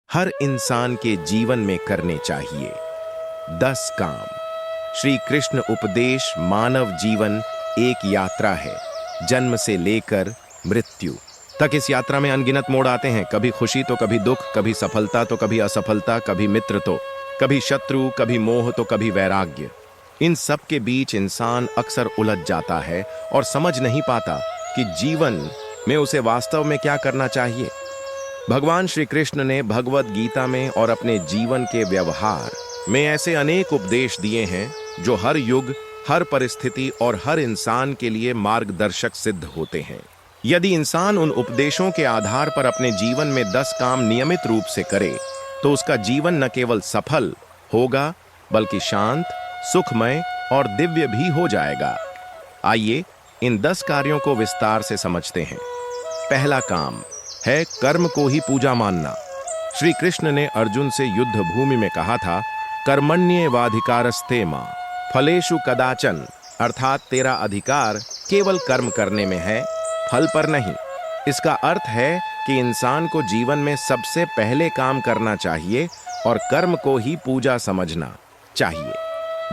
हर इंसान के जीवन में करने चाहिए। 10 काम। श्री कृष्ण उपदेश मानव जीवन एक यात्रा है, जन्म से लेकर मृत्यु तक। इस यात्रा में अनगिनत मोड़ आते हैं, कभी खुशी तो कभी दुख, कभी सफलता तो कभी असफलता, कभी मित्र तो कभी शत्रु, कभी मोह तो कभी वैराग्य। इन सब के बीच इंसान अक्सर उलझ जाता है और समझ नहीं पाता कि जीवन में उसे वास्तव में क्या करना चाहिए। भगवान श्री कृष्ण ने भगवत गीता में और अपने जीवन के व्यवहार में ऐसे अनेक उपदेश दिए हैं जो हर युग, हर परिस्थिति और हर इंसान के लिए मार्गदर्शक सिद्ध होते हैं। यदि इंसान उन उपदेशों के आधार पर अपने जीवन में 10 काम नियमित रूप से करे तो उसका जीवन न केवल सफल होगा बल्कि शांत, सुखमय और दिव्य भी हो जाएगा। आइए इन 10 कार्यों को विस्तार से समझते हैं। पहला काम है कर्म को ही पूजा मानना। श्री कृष्ण ने अर्जुन से युद्ध भूमि में कहा था, कर्मण्येवाधिकारस्ते मां फलेषु कदाचन, अर्थात तेरा अधिकार केवल कर्म करने में है, फल पर नहीं। इसका अर्थ है कि इंसान को जीवन में सबसे पहले काम करना चाहिए और कर्म को ही पूजा समझना चाहिए।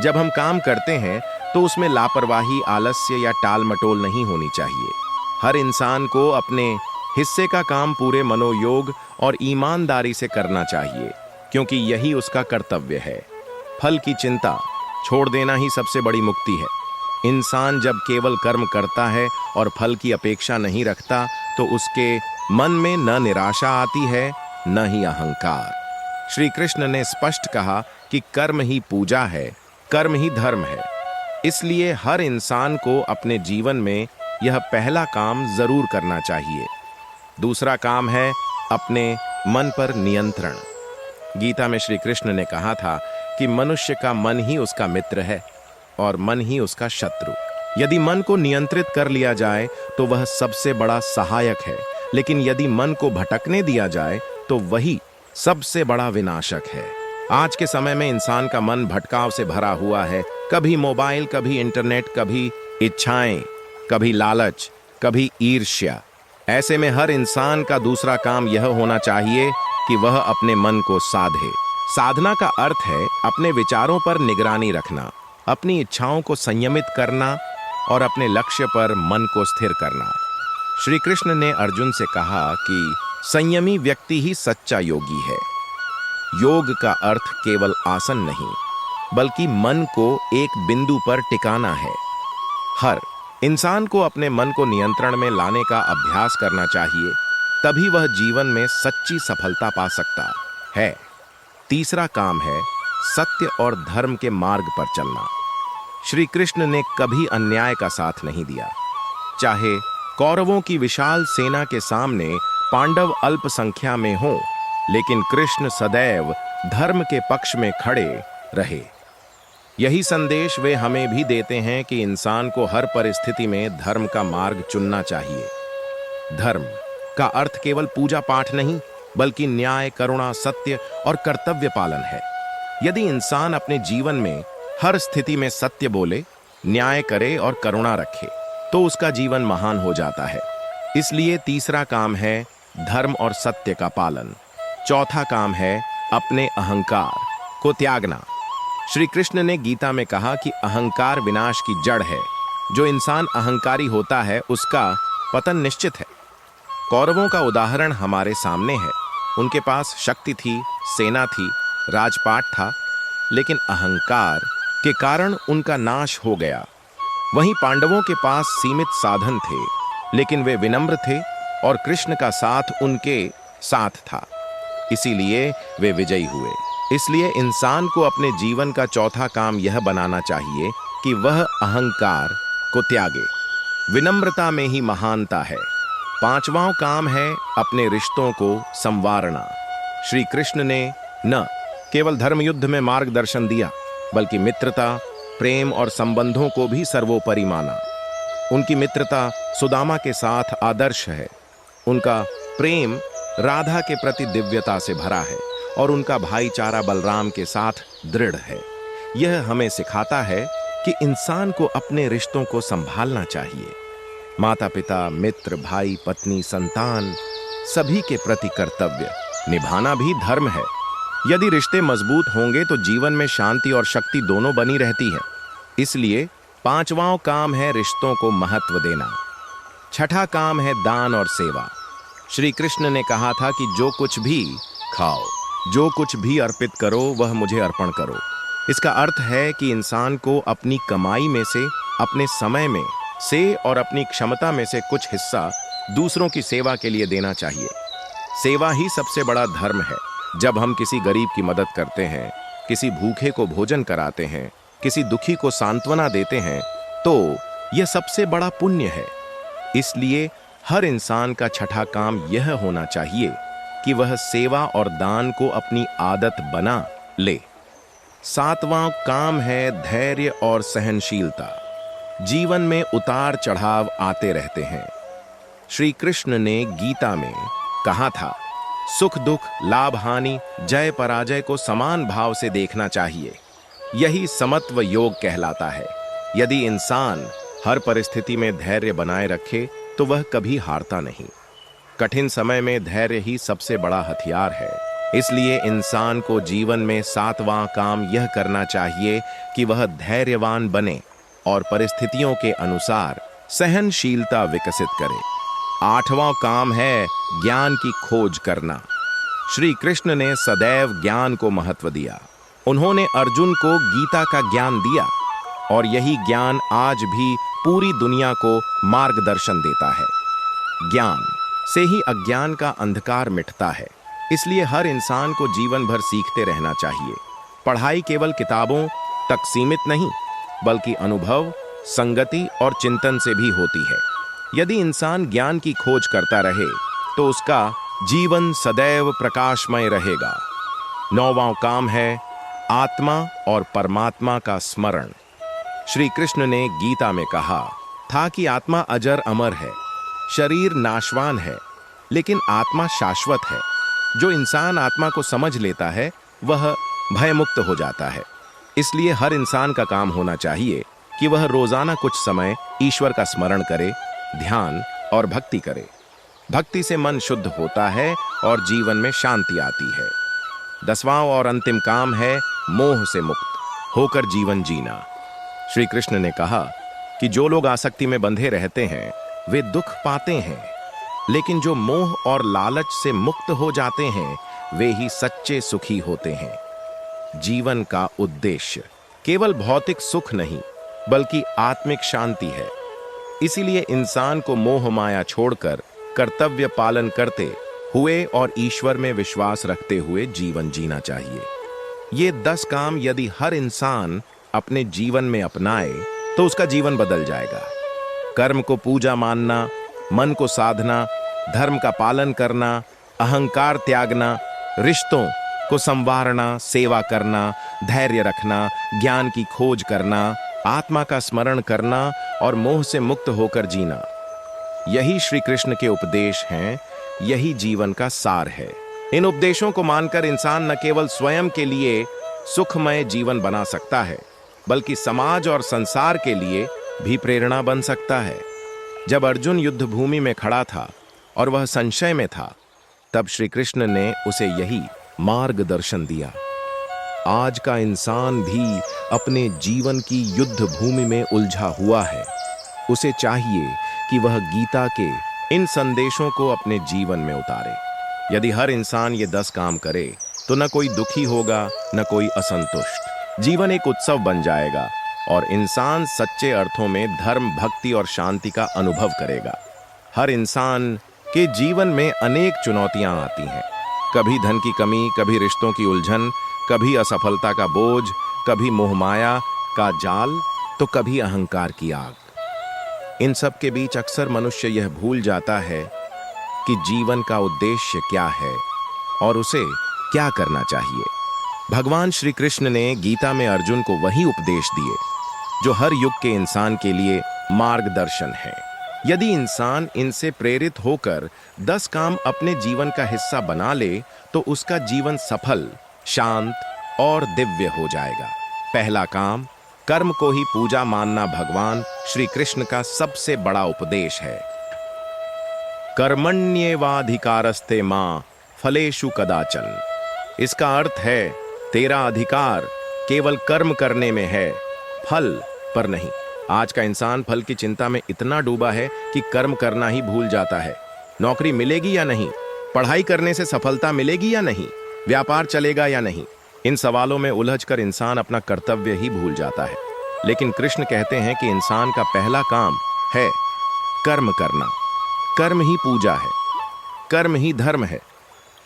जब हम काम करते हैं तो उसमें लापरवाही, आलस्य या टाल मटोल नहीं होनी चाहिए। हर इंसान को अपने हिस्से का काम पूरे मनोयोग और ईमानदारी से करना चाहिए, क्योंकि यही उसका कर्तव्य है। फल की चिंता छोड़ देना ही सबसे बड़ी मुक्ति है। इंसान जब केवल कर्म करता है और फल की अपेक्षा नहीं रखता तो उसके मन में न निराशा आती है, न ही अहंकार। श्री कृष्ण ने स्पष्ट कहा कि कर्म ही पूजा है, कर्म ही धर्म है। इसलिए हर इंसान को अपने जीवन में यह पहला काम जरूर करना चाहिए। दूसरा काम है अपने मन पर नियंत्रण। गीता में श्री कृष्ण ने कहा था कि मनुष्य का मन ही उसका मित्र है और मन ही उसका शत्रु। यदि मन को नियंत्रित कर लिया जाए तो वह सबसे बड़ा सहायक है, लेकिन यदि मन को भटकने दिया जाए तो वही सबसे बड़ा विनाशक है। आज के समय में इंसान का मन भटकाव से भरा हुआ है। कभी मोबाइल, कभी इंटरनेट, कभी इच्छाएं, कभी लालच, कभी ईर्ष्या। ऐसे में हर इंसान का दूसरा काम यह होना चाहिए कि वह अपने मन को साधे। साधना का अर्थ है अपने विचारों पर निगरानी रखना, अपनी इच्छाओं को संयमित करना और अपने लक्ष्य पर मन को स्थिर करना। श्री कृष्ण ने अर्जुन से कहा कि संयमी व्यक्ति ही सच्चा योगी है। योग का अर्थ केवल आसन नहीं, बल्कि मन को एक बिंदु पर टिकाना है। हर इंसान को अपने मन को नियंत्रण में लाने का अभ्यास करना चाहिए, तभी वह जीवन में सच्ची सफलता पा सकता है। तीसरा काम है सत्य और धर्म के मार्ग पर चलना। श्री कृष्ण ने कभी अन्याय का साथ नहीं दिया। चाहे कौरवों की विशाल सेना के सामने पांडव अल्प संख्या में हों, लेकिन कृष्ण सदैव धर्म के पक्ष में खड़े रहे। यही संदेश वे हमें भी देते हैं कि इंसान को हर परिस्थिति में धर्म का मार्ग चुनना चाहिए। धर्म का अर्थ केवल पूजा पाठ नहीं, बल्कि न्याय, करुणा, सत्य और कर्तव्य पालन है। यदि इंसान अपने जीवन में हर स्थिति में सत्य बोले, न्याय करे और करुणा रखे, तो उसका जीवन महान हो जाता है। इसलिए तीसरा काम है धर्म और सत्य का पालन। चौथा काम है अपने अहंकार को त्यागना। श्री कृष्ण ने गीता में कहा कि अहंकार विनाश की जड़ है। जो इंसान अहंकारी होता है उसका पतन निश्चित है। कौरवों का उदाहरण हमारे सामने है। उनके पास शक्ति थी, सेना थी, राजपाट था, लेकिन अहंकार के कारण उनका नाश हो गया। वहीं पांडवों के पास सीमित साधन थे, लेकिन वे विनम्र थे और कृष्ण का साथ उनके साथ था, इसीलिए वे विजयी हुए। इसलिए इंसान को अपने जीवन का चौथा काम यह बनाना चाहिए कि वह अहंकार को त्यागे। विनम्रता में ही महानता है। पांचवां काम है अपने रिश्तों को संवारना। श्री कृष्ण ने न केवल धर्म युद्ध में मार्गदर्शन दिया, बल्कि मित्रता, प्रेम और संबंधों को भी सर्वोपरि माना। उनकी मित्रता सुदामा के साथ आदर्श है। उनका प्रेम राधा के प्रति दिव्यता से भरा है और उनका भाईचारा बलराम के साथ दृढ़ है। यह हमें सिखाता है कि इंसान को अपने रिश्तों को संभालना चाहिए। माता पिता, मित्र, भाई, पत्नी, संतान, सभी के प्रति कर्तव्य निभाना भी धर्म है। यदि रिश्ते मजबूत होंगे तो जीवन में शांति और शक्ति दोनों बनी रहती है। इसलिए पांचवां काम है रिश्तों को महत्व देना। छठा काम है दान और सेवा। श्री कृष्ण ने कहा था कि जो कुछ भी खाओ, जो कुछ भी अर्पित करो, वह मुझे अर्पण करो। इसका अर्थ है कि इंसान को अपनी कमाई में से, अपने समय में से और अपनी क्षमता में से कुछ हिस्सा दूसरों की सेवा के लिए देना चाहिए। सेवा ही सबसे बड़ा धर्म है। जब हम किसी गरीब की मदद करते हैं, किसी भूखे को भोजन कराते हैं, किसी दुखी को सांत्वना देते हैं, तो यह सबसे बड़ा पुण्य है। इसलिए हर इंसान का छठा काम यह होना चाहिए कि वह सेवा और दान को अपनी आदत बना ले। सातवां काम है धैर्य और सहनशीलता। जीवन में उतार चढ़ाव आते रहते हैं। श्री कृष्ण ने गीता में कहा था, सुख दुख, लाभ हानि, जय पराजय को समान भाव से देखना चाहिए। यही समत्व योग कहलाता है। यदि इंसान हर परिस्थिति में धैर्य बनाए रखे तो वह कभी हारता नहीं। कठिन समय में धैर्य ही सबसे बड़ा हथियार है। इसलिए इंसान को जीवन में सातवां काम यह करना चाहिए कि वह धैर्यवान बने और परिस्थितियों के अनुसार सहनशीलता विकसित करे। आठवां काम है ज्ञान की खोज करना। श्री कृष्ण ने सदैव ज्ञान को महत्व दिया। उन्होंने अर्जुन को गीता का ज्ञान दिया और यही ज्ञान आज भी पूरी दुनिया को मार्गदर्शन देता है। ज्ञान से ही अज्ञान का अंधकार मिटता है। इसलिए हर इंसान को जीवन भर सीखते रहना चाहिए। पढ़ाई केवल किताबों तक सीमित नहीं, बल्कि अनुभव, संगति और चिंतन से भी होती है। यदि इंसान ज्ञान की खोज करता रहे तो उसका जीवन सदैव प्रकाशमय रहेगा। नौवां काम है आत्मा और परमात्मा का स्मरण। श्री कृष्ण ने गीता में कहा था कि आत्मा अजर अमर है, शरीर नाशवान है, लेकिन आत्मा शाश्वत है। जो इंसान आत्मा को समझ लेता है वह भयमुक्त हो जाता है। इसलिए हर इंसान का काम होना चाहिए कि वह रोजाना कुछ समय ईश्वर का स्मरण करे, ध्यान और भक्ति करे। भक्ति से मन शुद्ध होता है और जीवन में शांति आती है। 10वां और अंतिम काम है मोह से मुक्त होकर जीवन जीना। श्री कृष्ण ने कहा कि जो लोग आसक्ति में बंधे रहते हैं वे दुख पाते हैं, लेकिन जो मोह और लालच से मुक्त हो जाते हैं वे ही सच्चे सुखी होते हैं। जीवन का उद्देश्य केवल भौतिक सुख नहीं बल्कि आत्मिक शांति है। इसीलिए इंसान को मोह माया छोड़कर कर्तव्य पालन करते हुए और ईश्वर में विश्वास रखते हुए जीवन जीना चाहिए। ये 10 काम यदि हर इंसान अपने जीवन में अपनाए तो उसका जीवन बदल जाएगा। कर्म को पूजा मानना, मन को साधना, धर्म का पालन करना, अहंकार त्यागना, रिश्तों को संवारना, सेवा करना, धैर्य रखना, ज्ञान की खोज करना, आत्मा का स्मरण करना और मोह से मुक्त होकर जीना, यही श्री कृष्ण के उपदेश हैं। यही जीवन का सार है। इन उपदेशों को मानकर इंसान न केवल स्वयं के लिए सुखमय जीवन बना सकता है बल्कि समाज और संसार के लिए भी प्रेरणा बन सकता है। जब अर्जुन युद्ध भूमि में खड़ा था और वह संशय में था, तब श्री कृष्ण ने उसे यही मार्गदर्शन दिया। आज का इंसान भी अपने जीवन की युद्ध भूमि में उलझा हुआ है। उसे चाहिए कि वह गीता के इन संदेशों को अपने जीवन में उतारे। यदि हर इंसान ये 10 काम करे तो न कोई दुखी होगा, न कोई असंतुष्ट। जीवन एक उत्सव बन जाएगा और इंसान सच्चे अर्थों में धर्म, भक्ति और शांति का अनुभव करेगा। हर इंसान के जीवन में अनेक चुनौतियां आती हैं। कभी धन की कमी, कभी रिश्तों की उलझन, कभी असफलता का बोझ, कभी मोहमाया का जाल, तो कभी अहंकार की आग। इन सब के बीच अक्सर मनुष्य यह भूल जाता है कि जीवन का उद्देश्य क्या है और उसे क्या करना चाहिए। भगवान श्री कृष्ण ने गीता में अर्जुन को वही उपदेश दिए जो हर युग के इंसान के लिए मार्गदर्शन है। यदि इंसान इनसे प्रेरित होकर 10 काम अपने जीवन का हिस्सा बना ले तो उसका जीवन सफल, शांत और दिव्य हो जाएगा। पहला काम, कर्म को ही पूजा मानना भगवान श्री कृष्ण का सबसे बड़ा उपदेश है। कर्मण्येवाधिकारस्ते मां फलेषु कदाचन। इसका अर्थ है तेरा अधिकार केवल कर्म करने में है, फल पर नहीं। आज का इंसान फल की चिंता में इतना डूबा है कि कर्म करना ही भूल जाता है। नौकरी मिलेगी या नहीं, पढ़ाई करने से सफलता मिलेगी या नहीं, व्यापार चलेगा या नहीं, इन सवालों में उलझकर इंसान अपना कर्तव्य ही भूल जाता है। लेकिन कृष्ण कहते हैं कि इंसान का पहला काम है कर्म करना। कर्म ही पूजा है, कर्म ही धर्म है।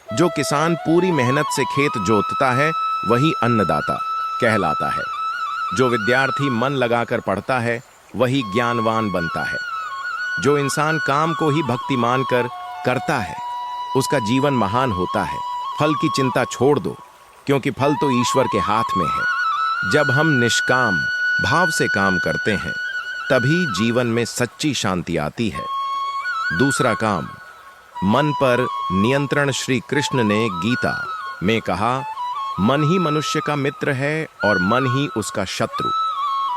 जो किसान पूरी मेहनत से खेत जोतता है वही अन्नदाता कहलाता है। जो विद्यार्थी मन लगाकर पढ़ता है वही ज्ञानवान बनता है। जो इंसान काम को ही भक्ति मानकर करता है उसका जीवन महान होता है। फल की चिंता छोड़ दो, क्योंकि फल तो ईश्वर के हाथ में है। जब हम निष्काम भाव से काम करते हैं तभी जीवन में सच्ची शांति आती है। दूसरा काम, मन पर नियंत्रण। श्री कृष्ण ने गीता में कहा, मन ही मनुष्य का मित्र है और मन ही उसका शत्रु।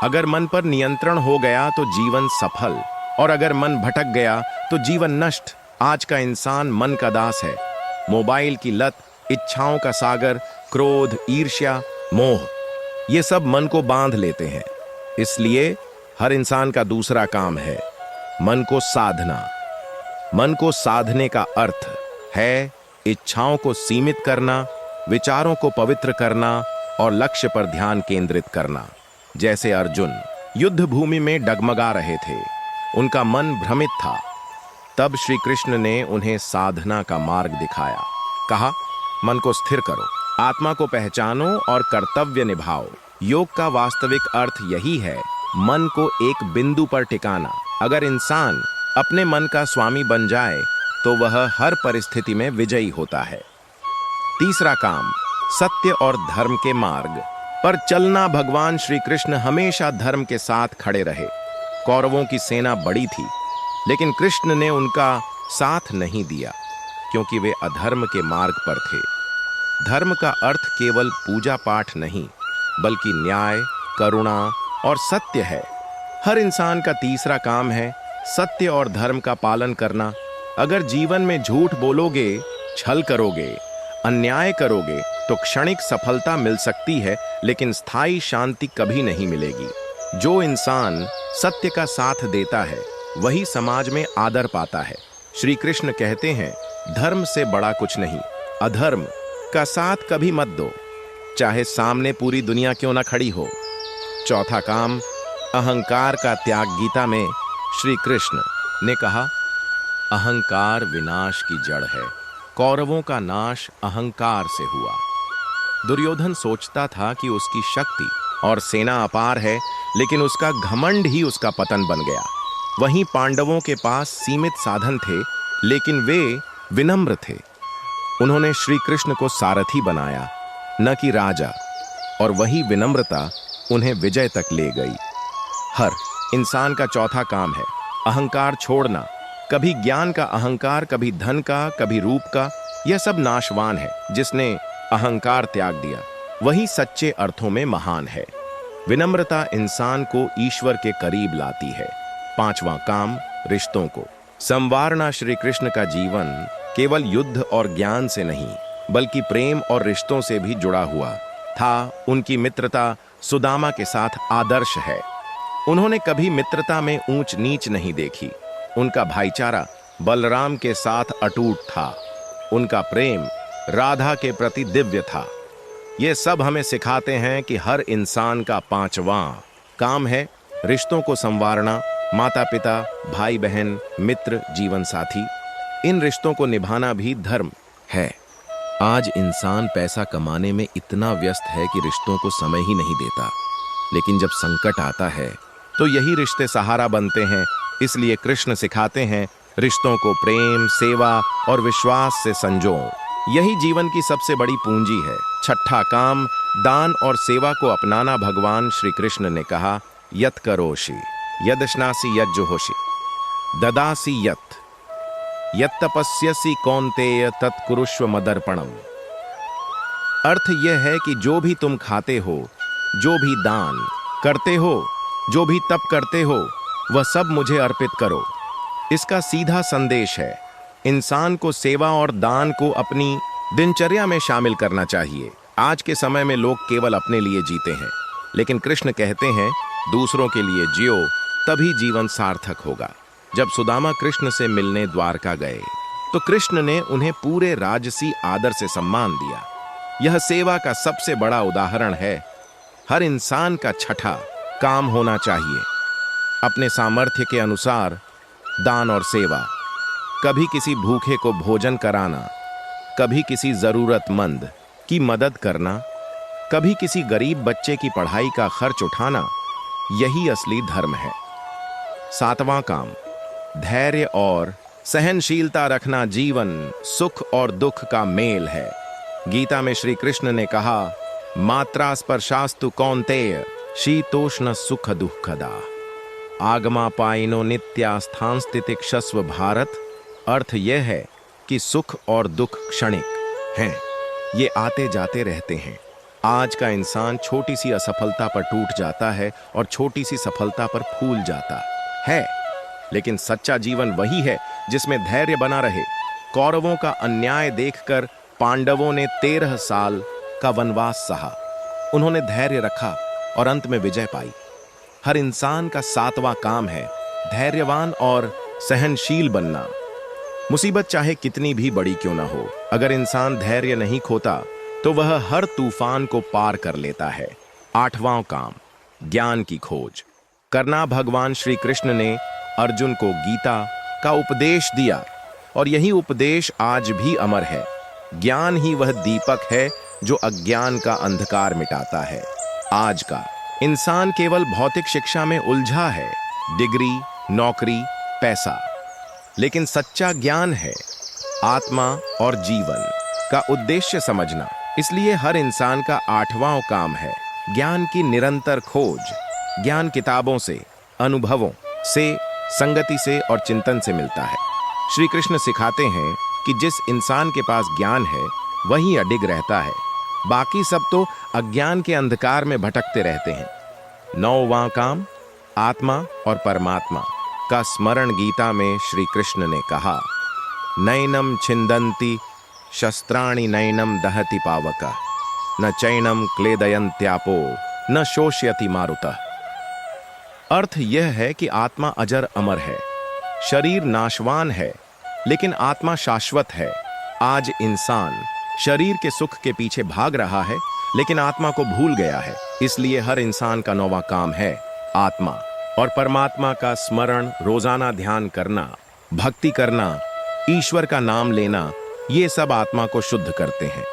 अगर मन पर नियंत्रण हो गया तो जीवन सफल, और अगर मन भटक गया तो जीवन नष्ट। आज का इंसान मन का दास है। मोबाइल की लत, इच्छाओं का सागर, क्रोध, ईर्ष्या, मोह, ये सब मन को बांध लेते हैं। इसलिए हर इंसान का दूसरा काम है मन को साधना। मन को साधने का अर्थ है इच्छाओं को सीमित करना, विचारों को पवित्र करना और लक्ष्य पर ध्यान केंद्रित करना। जैसे अर्जुन युद्ध भूमि में डगमगा रहे थे, उनका मन भ्रमित था। तब श्री कृष्ण ने उन्हें साधना का मार्ग दिखाया। कहा, मन को स्थिर करो, आत्मा को पहचानो और कर्तव्य निभाओ। योग का वास्तविक अर्थ यही है, मन को एक बिंदु पर टिकाना। अगर इंसान अपने मन का स्वामी बन जाए तो वह हर परिस्थिति में विजयी होता है। तीसरा काम, सत्य और धर्म के मार्ग पर चलना। भगवान श्री कृष्ण हमेशा धर्म के साथ खड़े रहे। कौरवों की सेना बड़ी थी, लेकिन कृष्ण ने उनका साथ नहीं दिया, क्योंकि वे अधर्म के मार्ग पर थे। धर्म का अर्थ केवल पूजा पाठ नहीं, बल्कि न्याय, करुणा और सत्य है। हर इंसान का तीसरा काम है सत्य और धर्म का पालन करना। अगर जीवन में झूठ बोलोगे, छल करोगे, अन्याय करोगे तो क्षणिक सफलता मिल सकती है, लेकिन स्थायी शांति कभी नहीं मिलेगी। जो इंसान सत्य का साथ देता है वही समाज में आदर पाता है। श्री कृष्ण कहते हैं, धर्म से बड़ा कुछ नहीं। अधर्म का साथ कभी मत दो, चाहे सामने पूरी दुनिया क्यों ना खड़ी हो। चौथा काम, अहंकार का त्याग। गीता में श्री कृष्ण ने कहा, अहंकार विनाश की जड़ है। कौरवों का नाश अहंकार से हुआ। दुर्योधन सोचता था कि उसकी शक्ति और सेना अपार है, लेकिन उसका घमंड ही उसका पतन बन गया। वहीं पांडवों के पास सीमित साधन थे, लेकिन वे विनम्र थे। उन्होंने श्री कृष्ण को सारथी बनाया, न कि राजा, और वही विनम्रता उन्हें विजय तक ले गई। हर इंसान का चौथा काम है अहंकार छोड़ना। कभी ज्ञान का अहंकार, कभी धन का, कभी रूप का। यह सब नाशवान है। जिसने अहंकार त्याग दिया वही सच्चे अर्थों में महान है। विनम्रता इंसान को ईश्वर के करीब लाती है। पांचवा काम, रिश्तों को संवारना। श्री कृष्ण का जीवन केवल युद्ध और ज्ञान से नहीं, बल्कि प्रेम और रिश्तों से भी जुड़ा हुआ था। उनकी मित्रता सुदामा के साथ आदर्श है। उन्होंने कभी मित्रता में ऊंच नीच नहीं देखी। उनका भाईचारा बलराम के साथ अटूट था। उनका प्रेम राधा के प्रति दिव्य था। ये सब हमें सिखाते हैं कि हर इंसान का पांचवां काम है रिश्तों को संवारना। माता पिता, भाई बहन, मित्र, जीवन साथी, इन रिश्तों को निभाना भी धर्म है। आज इंसान पैसा कमाने में इतना व्यस्त है कि रिश्तों को समय ही नहीं देता, लेकिन जब संकट आता है तो यही रिश्ते सहारा बनते हैं। इसलिए कृष्ण सिखाते हैं, रिश्तों को प्रेम, सेवा और विश्वास से संजो। यही जीवन की सबसे बड़ी पूंजी है। छठा काम, दान और सेवा को अपनाना। भगवान श्री कृष्ण ने कहा, यत करोषि यदश्नासि यज्जुहोषि ददासि यत तपस्यसि कौन्तेय तत्कुरुष्व मदर्पणम। अर्थ यह है कि जो भी तुम खाते हो, जो भी दान करते हो, जो भी तप करते हो, वह सब मुझे अर्पित करो। इसका सीधा संदेश है, इंसान को सेवा और दान को अपनी दिनचर्या में शामिल करना चाहिए। आज के समय में लोग केवल अपने लिए जीते हैं, लेकिन कृष्ण कहते हैं दूसरों के लिए जियो, तभी जीवन सार्थक होगा। जब सुदामा कृष्ण से मिलने द्वारका गए तो कृष्ण ने उन्हें पूरे राजसी आदर से सम्मान दिया। यह सेवा का सबसे बड़ा उदाहरण है। हर इंसान का छठा काम होना चाहिए अपने सामर्थ्य के अनुसार दान और सेवा। कभी किसी भूखे को भोजन कराना, कभी किसी जरूरतमंद की मदद करना, कभी किसी गरीब बच्चे की पढ़ाई का खर्च उठाना, यही असली धर्म है। सातवां काम, धैर्य और सहनशीलता रखना जीवन सुख और दुख का मेल है। गीता में श्री कृष्ण ने कहा, मात्रा स्पर्शास्तु कौन्तेय शीतोष्ण सुख दुःखदा आगमा पाइनो नित्यास्थान स्थितिक्षस्व भारत। अर्थ यह है कि सुख और दुख क्षणिक हैं, ये आते जाते रहते हैं। आज का इंसान छोटी सी असफलता पर टूट जाता है और छोटी सी सफलता पर फूल जाता है, लेकिन सच्चा जीवन वही है जिसमें धैर्य बना रहे। कौरवों का अन्याय देखकर पांडवों ने 13 साल का वनवास सहा। उन्होंने धैर्य रखा और अंत में विजय पाई। हर इंसान का सातवां काम है धैर्यवान और सहनशील बनना। मुसीबत चाहे कितनी भी बड़ी क्यों ना हो, अगर इंसान धैर्य नहीं खोता तो वह हर तूफान को पार कर लेता है। आठवां काम, ज्ञान की खोज करना। भगवान श्री कृष्ण ने अर्जुन को गीता का उपदेश दिया और यही उपदेश आज भी अमर है। ज्ञान ही वह दीपक है जो अज्ञान का अंधकार मिटाता है। आज का इंसान केवल भौतिक शिक्षा में उलझा है, डिग्री, नौकरी, पैसा, लेकिन सच्चा ज्ञान है आत्मा और जीवन का उद्देश्य समझना। इसलिए हर इंसान का आठवां काम है ज्ञान की निरंतर खोज। ज्ञान किताबों से, अनुभवों से, संगति से और चिंतन से मिलता है। श्री कृष्ण सिखाते हैं कि जिस इंसान के पास ज्ञान है वही अडिग रहता है, बाकी सब तो अज्ञान के अंधकार में भटकते रहते हैं। नौवां काम, आत्मा और परमात्मा का स्मरण। गीता में श्री कृष्ण ने कहा, नैनम छिंदन्ति शस्त्राणि नैनम दहति पावक न चैनम क्लेदयन्त्यापो न शोष्यति मारुतः। अर्थ यह है कि आत्मा अजर अमर है, शरीर नाशवान है, लेकिन आत्मा शाश्वत है। आज इंसान शरीर के सुख के पीछे भाग रहा है, लेकिन आत्मा को भूल गया है। इसलिए हर इंसान का नौवां काम है आत्मा और परमात्मा का स्मरण। रोजाना ध्यान करना, भक्ति करना, ईश्वर का नाम लेना, ये सब आत्मा को शुद्ध करते हैं।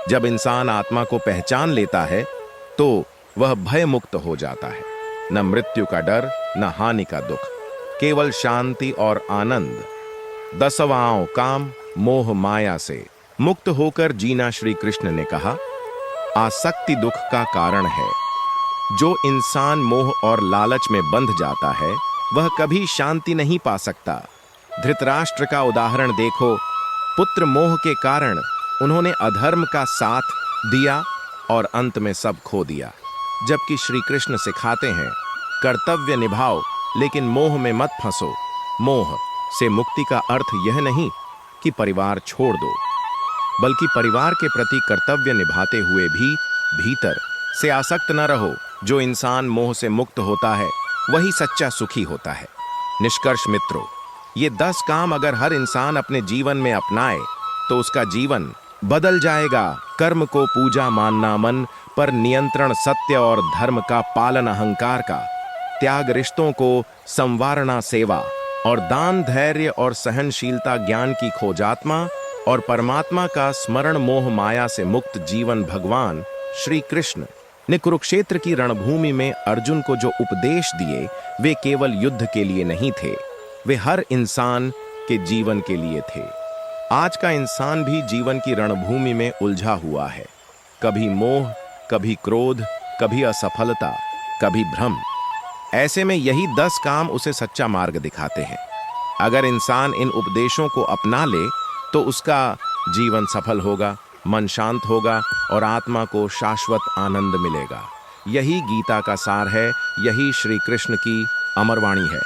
जब इंसान आत्मा को पहचान लेता है तो वह भय मुक्त हो जाता है। न मृत्यु का डर, न हानि का दुख, केवल शांति और आनंद। 10वां काम, मोह माया से मुक्त होकर जीना। श्री कृष्ण ने कहा, आसक्ति दुख का कारण है। जो इंसान मोह और लालच में बंध जाता है वह कभी शांति नहीं पा सकता। धृतराष्ट्र का उदाहरण देखो, पुत्र मोह के कारण उन्होंने अधर्म का साथ दिया और अंत में सब खो दिया। जबकि श्री कृष्ण सिखाते हैं, कर्तव्य निभाओ लेकिन मोह में मत फंसो। मोह से मुक्ति का अर्थ यह नहीं कि परिवार छोड़ दो, बल्कि परिवार के प्रति कर्तव्य निभाते हुए भी भीतर से आसक्त न रहो। जो इंसान मोह से मुक्त होता है वही सच्चा सुखी होता है। निष्कर्ष मित्रों, ये 10 काम अगर हर इंसान अपने जीवन में अपनाए तो उसका जीवन बदल जाएगा। कर्म को पूजा मानना, मन पर नियंत्रण, सत्य और धर्म का पालन अहंकार का, त्याग रिश्तों को संवारना सेवा, और दान धैर्य और सहनशीलता ज्ञान की खोज आत्मा, और परमात्मा का स्मरण मोह माया से मुक्त जीवन। भगवान श्री कृष्ण ने कुरुक्षेत्र की रणभूमि में अर्जुन को जो उपदेश दिए वे केवल युद्ध के लिए नहीं थे, वे हर इंसान के जीवन के लिए थे। आज का इंसान भी जीवन की रणभूमि में उलझा हुआ है, कभी मोह, कभी क्रोध, कभी असफलता, कभी भ्रम। ऐसे में यही 10 काम उसे सच्चा मार्ग दिखाते हैं। अगर इंसान इन उपदेशों को अपना ले तो उसका जीवन सफल होगा, मन शांत होगा और आत्मा को शाश्वत आनंद मिलेगा। यही गीता का सार है, यही श्री कृष्ण की अमरवाणी है।